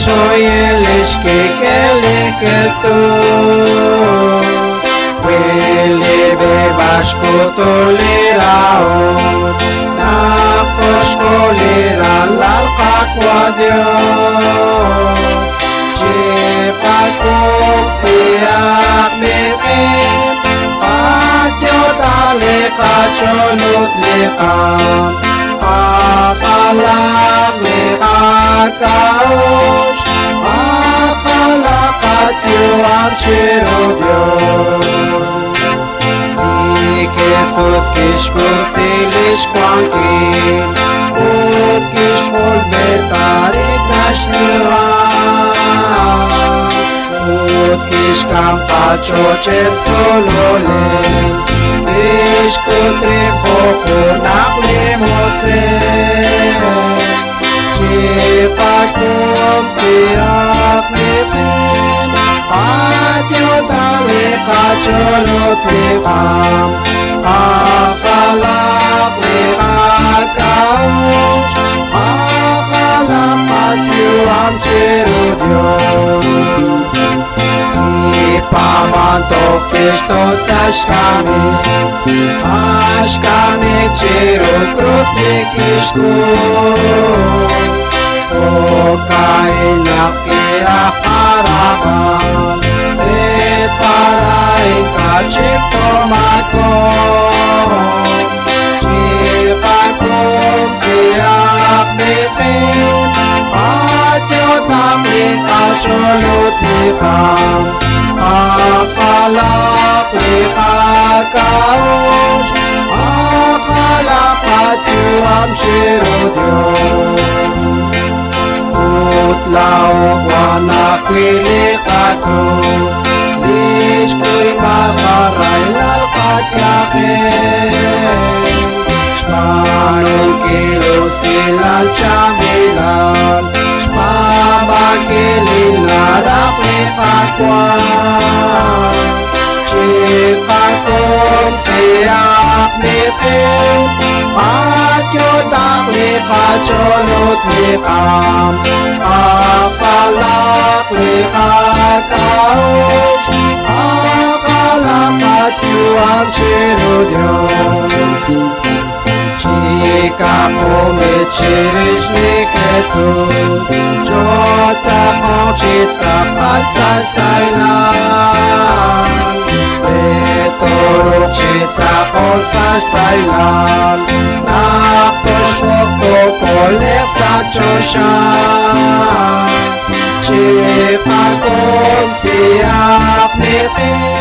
Shoyelish ke Jesus Wele bebash ko lirao Nafos ko lira lalqak wa Dios Chipakok siyak miqin Patyot alika cholot liqam Akalak liqakaosh Akalakat yuam shiro Dios Jesus kishkul silish kwankin Ut kishmul betarik zashniram Ut kishkam pachocher sololen Kishkul tripokur naklimusen Kipakub siyak miqim Patyot alika cholot liqam Akhalaq liqakaosh Akhalaqat yuam shirudyon Ipamantok kishtos ashkami chirud krusnik ishkut Okainak kiakaraban Preparain kachip tomakon Chipakos siyak miqim Patyotak likacholot liqam Akhalaq liqakaosh Akhalaqat yuam shirudyon Utlaok wanakwiliqakos Ishkuy makaray lalqat yakin Shpanong kilo silal chamilan Shpamakilin larak liqakwan Chikakos siyak miqim Patyotak liqacholot liqam Akhalaq liqakaosh Akhalaqat yuam shirudyon Chikakomit shirish likesut Chotzakon chitzakal sarsailan Betoruk chitzakon sarsailan Naktoshwok tokolek sakchoshan Chipakon siyak miqim